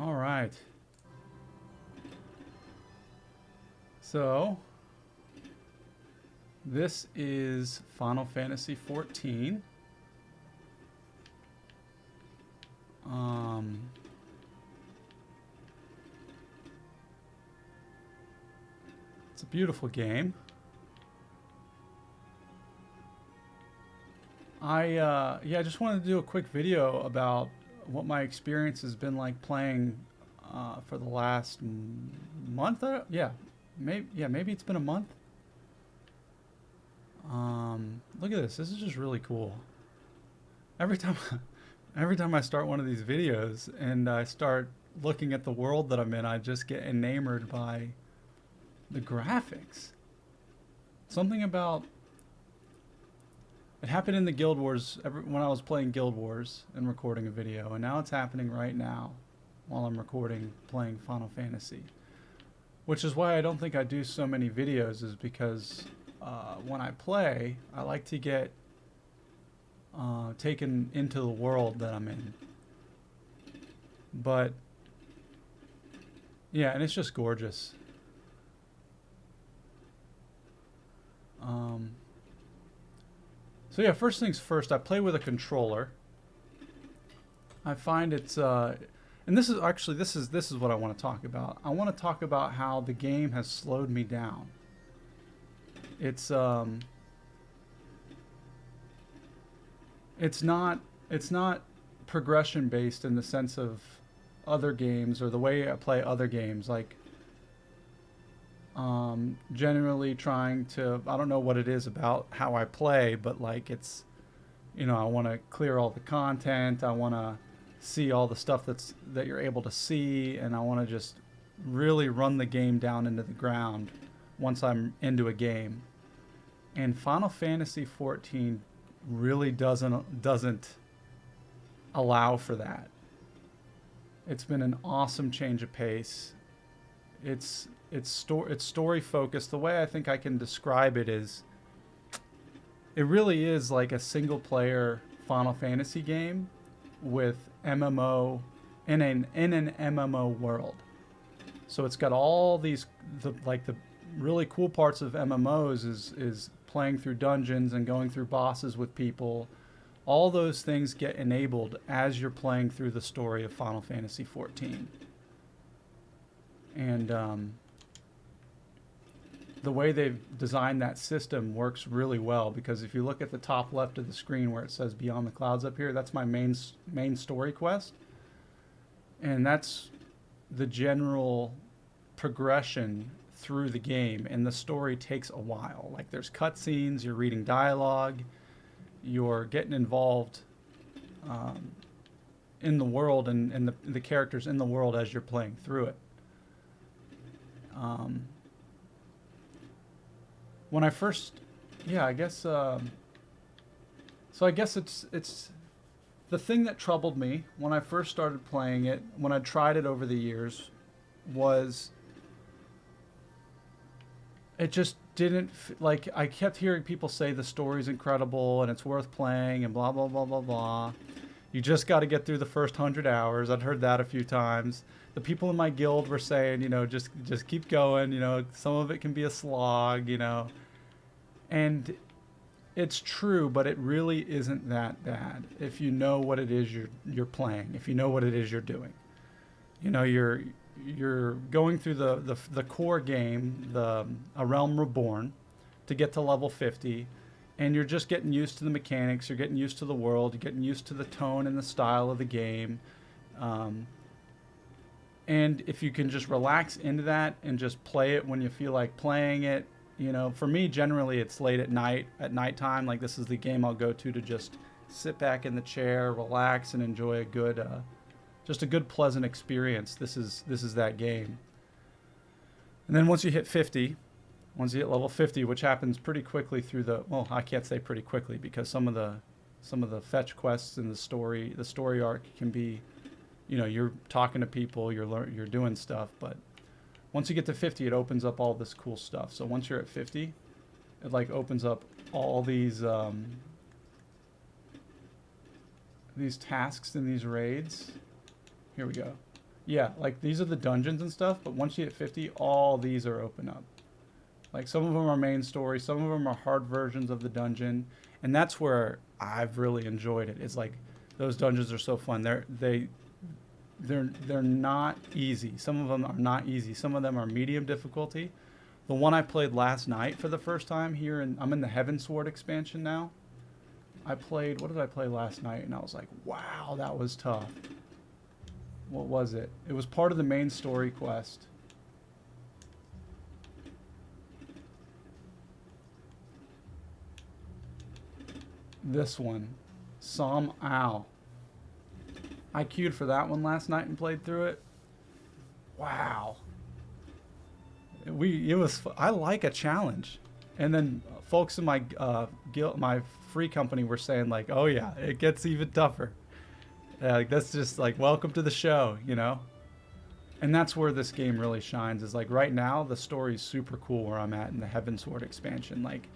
All right. So, this is Final Fantasy XIV. It's a beautiful game. I just wanted to do a quick video about what my experience has been like playing for the last month. Maybe it's been a month. Look at this. This is just really cool. Every time, every time I start one of these videos and I start looking at the world that I'm in, I just get enamored by the graphics. Something about it happened in the Guild Wars when I was playing Guild Wars and recording a video, and now it's happening right now while I'm recording playing Final Fantasy. Which is why I don't think I do so many videos, is because when I play, I like to get taken into the world that I'm in. But yeah, and it's just gorgeous. So yeah, first things first, I play with a controller. I find it's and this is actually this is what I want to talk about. I want to talk about how the game has slowed me down. It's not progression based in the sense of other games or the way I play other games, like generally trying to, I don't know what it is about how I play, but like it's, I want to clear all the content, I want to see all the stuff that you're able to see, and I want to just really run the game down into the ground once I'm into a game. And Final Fantasy XIV really doesn't allow for that. It's been an awesome change of pace. It's story focused. The way I think I can describe it is, it really is like a single player Final Fantasy game with MMO in an MMO world. So it's got all these the really cool parts of MMOs is playing through dungeons and going through bosses with people. All those things get enabled as you're playing through the story of Final Fantasy XIV. And the way they've designed that system works really well, because if you look at the top left of the screen where it says Beyond the Clouds up here, that's my main story quest. And that's the general progression through the game, and the story takes a while. Like there's cutscenes, you're reading dialogue, you're getting involved in the world and the characters in the world as you're playing through it. When I first, yeah, I guess, so I guess it's the thing that troubled me when I first started playing it, when I tried it over the years, was it just didn't, like, I kept hearing people say the story's incredible and it's worth playing and blah, blah, blah, blah, blah. You just got to get through the first 100 hours. I'd heard that a few times. The people in my guild were saying, just keep going. Some of it can be a slog, And it's true, but it really isn't that bad if you know what it is you're playing, if you know what it is you're doing. You're going through the core game, A Realm Reborn, to get to level 50, and you're just getting used to the mechanics, you're getting used to the world, you're getting used to the tone and the style of the game. And if you can just relax into that and just play it when you feel like playing it, for me, generally it's late at nighttime. Like this is the game I'll go to just sit back in the chair, relax, and enjoy a good, just a good pleasant experience. This is that game. And then once you hit level 50, which happens pretty quickly through well, I can't say pretty quickly because some of the fetch quests in the story arc can be, you're talking to people, you're doing stuff, but once you get to 50, it opens up all this cool stuff. So once you're at 50, it like opens up all these tasks and these raids. Here we go. Yeah, like these are the dungeons and stuff, but once you hit 50, all these are open up. Like some of them are main story, some of them are hard versions of the dungeon, and that's where I've really enjoyed it. It's like those dungeons are so fun. They're not easy. Some of them are not easy. Some of them are medium difficulty. The one I played last night for the first time here, and I'm in the Heavensward expansion now. I played, what did I play last night? And I was like, wow, that was tough. What was it? It was part of the main story quest. This one, calmmmm. I queued for that one last night and played through it. Wow. I like a challenge. And then folks in my guild, my free company were saying like, oh yeah, it gets even tougher. Like that's just like, welcome to the show, you know? And that's where this game really shines, is like right now the story's super cool where I'm at in the Heavensward expansion. Like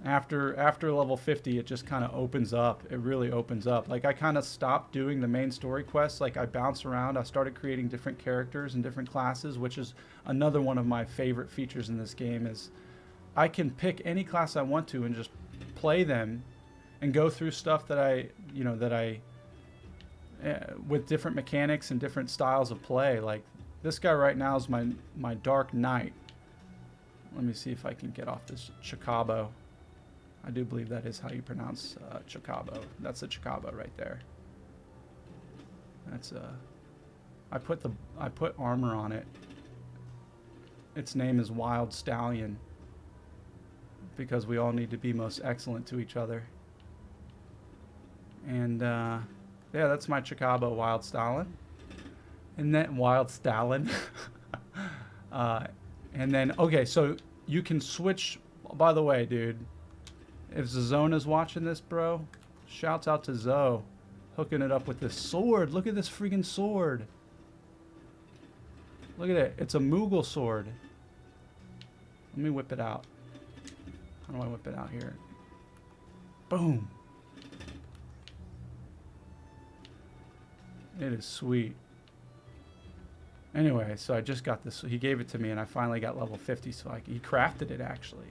after level 50, it just kind of opens up. It really opens up. Like I kind of stopped doing the main story quests. Like I bounce around. I started creating different characters and different classes, which is another one of my favorite features in this game. Is I can pick any class I want to and just play them and go through stuff that I with different mechanics and different styles of play. Like this guy right now is my Dark Knight. Let me see if I can get off this Chocabo. I do believe that is how you pronounce Chocabo. That's a Chocabo right there. That's I put armor on it. Its name is Wild Stallion, because we all need to be most excellent to each other. And yeah, that's my Chocabo, Wild Stallion. And then Wild Stallion. And then okay, so you can switch. By the way, dude, if Zona's watching this, bro, shouts out to Zo, hooking it up with this sword. Look at this freaking sword. Look at it. It's a Moogle sword. Let me whip it out. How do I whip it out here? Boom. It is sweet. Anyway, so I just got this. He gave it to me, and I finally got level 50. So he crafted it, actually.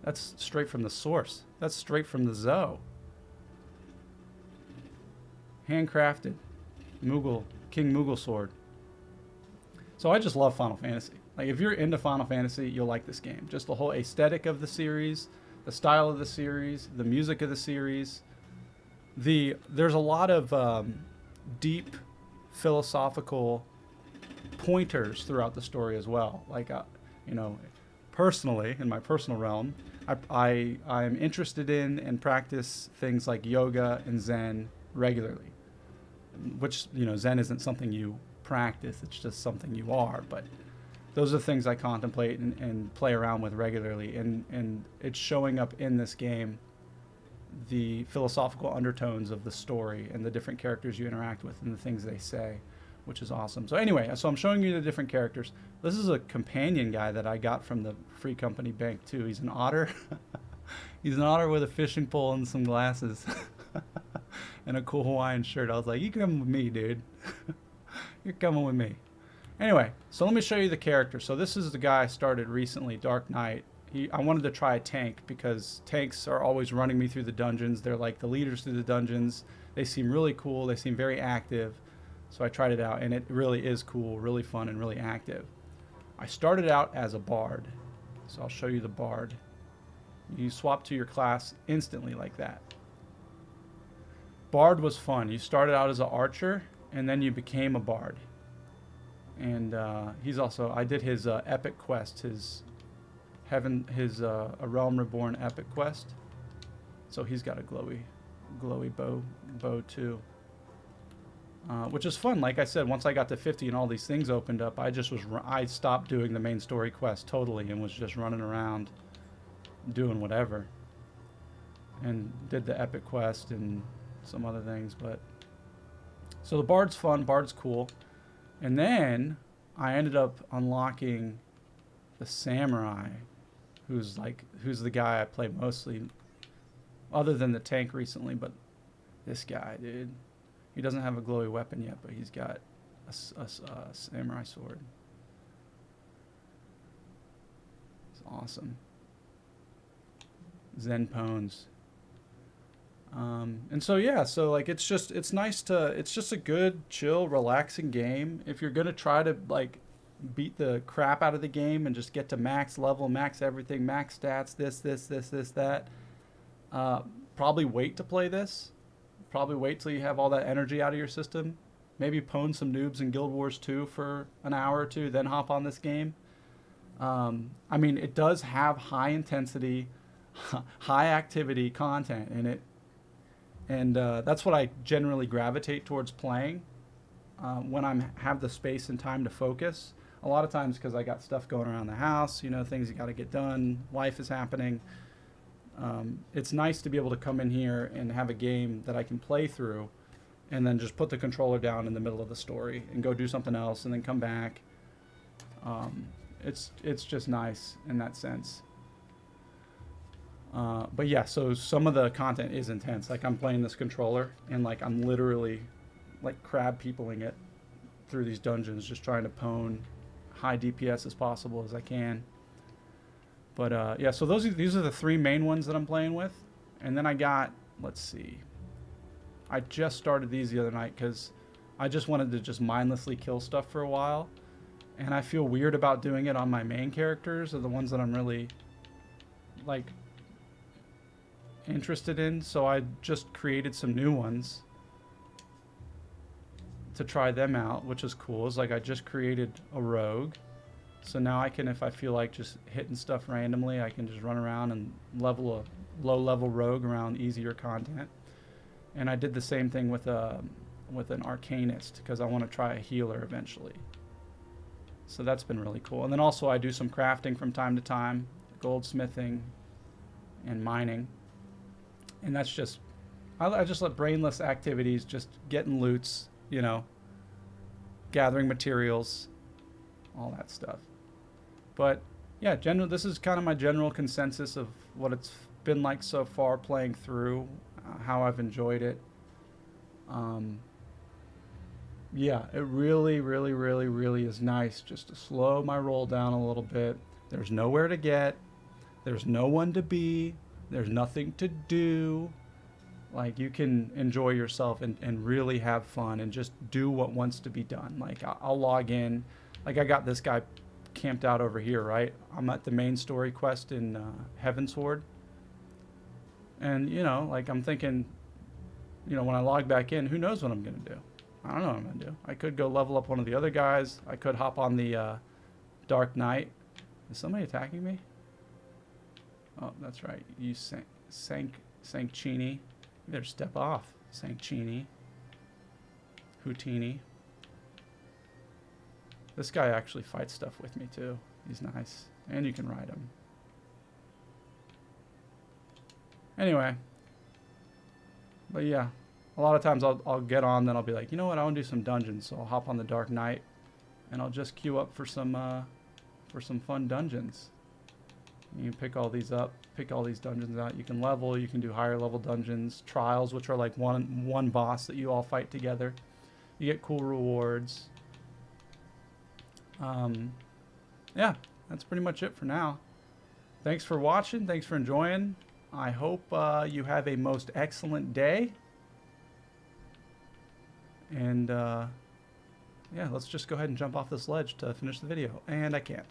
That's straight from the source. That's straight from the Zo. Handcrafted. Moogle. King Moogle sword. So I just love Final Fantasy. Like, if you're into Final Fantasy, you'll like this game. Just the whole aesthetic of the series, the style of the series, the music of the series. There's a lot of deep philosophical pointers throughout the story as well. Like, you know, personally, in my personal realm, I'm interested in and practice things like yoga and Zen regularly. Which, you know, Zen isn't something you practice, it's just something you are. But those are things I contemplate and play around with regularly. And it's showing up in this game, the philosophical undertones of the story and the different characters you interact with and the things they say, which is awesome. So anyway, so I'm showing you the different characters. This is a companion guy that I got from the free company bank too. He's an otter. He's an otter with a fishing pole and some glasses and a cool Hawaiian shirt. I was like, you come with me, dude. You're coming with me. Anyway, so let me show you the character. So this is the guy I started recently, Dark Knight. I wanted to try a tank because tanks are always running me through the dungeons. They're like the leaders through the dungeons. They seem really cool. They seem very active. So I tried it out, and it really is cool, really fun, and really active. I started out as a bard. So I'll show you the bard. You swap to your class instantly like that. Bard was fun. You started out as an archer, and then you became a bard. And he's also, I did his epic quest, his A Realm Reborn epic quest. So he's got a glowy bow too. Which is fun. Like I said, once I got to 50 and all these things opened up, I stopped doing the main story quest totally and was just running around doing whatever. And did the epic quest and some other things. But so the bard's fun, bard's cool. And then I ended up unlocking the samurai, who's the guy I play mostly, other than the tank recently. But this guy, dude, he doesn't have a glowy weapon yet, but he's got a samurai sword. It's awesome. Zen pones. And so yeah, so like it's just it's a good, chill, relaxing game. If you're gonna try to like beat the crap out of the game and just get to max level, max everything, max stats, that, probably wait to play this. Probably wait till you have all that energy out of your system. Maybe pwn some noobs in Guild Wars 2 for an hour or two, then hop on this game. I mean, it does have high intensity, high activity content in it. And that's what I generally gravitate towards playing when I have the space and time to focus. A lot of times because I got stuff going around the house, you know, things you got to get done, life is happening. It's nice to be able to come in here and have a game that I can play through and then just put the controller down in the middle of the story and go do something else and then come back. It's just nice in that sense. But yeah, so some of the content is intense. Like I'm playing this controller and like I'm literally like crab peopling it through these dungeons, just trying to pwn high DPS as possible as I can. But yeah, so these are the 3 main ones that I'm playing with. And then I got, let's see, I just started these the other night because I just wanted to just mindlessly kill stuff for a while. And I feel weird about doing it on my main characters, or the ones that I'm really like interested in. So I just created some new ones to try them out, which is cool. It's like I just created a rogue. So now I can, if I feel like just hitting stuff randomly, I can just run around and level a low-level rogue around easier content. And I did the same thing with an arcanist because I want to try a healer eventually. So that's been really cool. And then also I do some crafting from time to time, goldsmithing and mining. And that's just, I just let brainless activities, just getting loots, you know, gathering materials, all that stuff. But yeah, this is kind of my general consensus of what it's been like so far playing through, how I've enjoyed it. Yeah, it really, really, really, really is nice just to slow my roll down a little bit. There's nowhere to get. There's no one to be. There's nothing to do. Like, you can enjoy yourself and really have fun and just do what wants to be done. Like, I'll log in. Like, I got this guy camped out over here, right? I'm at the main story quest in Heavensward. And, you know, like, I'm thinking, you know, when I log back in, who knows what I'm going to do? I don't know what I'm going to do. I could go level up one of the other guys. I could hop on the Dark Knight. Is somebody attacking me? Oh, that's right. You Sankchini. You better step off, Sankchini. Houtini. This guy actually fights stuff with me too. He's nice. And you can ride him. Anyway. But yeah. A lot of times I'll get on, then I'll be like, you know what, I want to do some dungeons. So I'll hop on the Dark Knight and I'll just queue up for some fun dungeons. You can pick all these up, pick all these dungeons out. You can level, you can do higher level dungeons, trials, which are like one boss that you all fight together. You get cool rewards. Yeah, that's pretty much it for now. Thanks for watching. Thanks for enjoying. I hope you have a most excellent day. And yeah, let's just go ahead and jump off this ledge to finish the video. And I can't.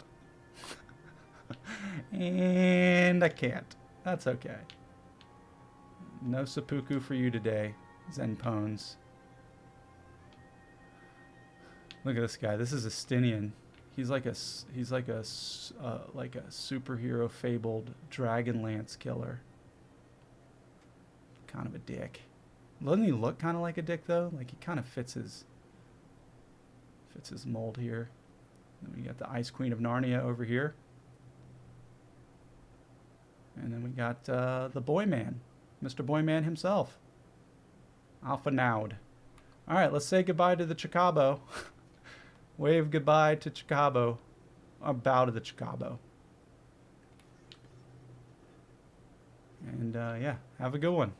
And I can't. That's okay. No seppuku for you today, Zenpones. Look at this guy. This is Estinian. He's like a superhero fabled Dragonlance killer. Kind of a dick. Doesn't he look kind of like a dick though? Like he kind of fits his mold here. Then we got the Ice Queen of Narnia over here. And then we got the Boy Man, Mr. Boy Man himself, Alpha Naud. All right, let's say goodbye to the Chicabo. Wave goodbye to Chicabo. Or bow to the Chicabo. And yeah, have a good one.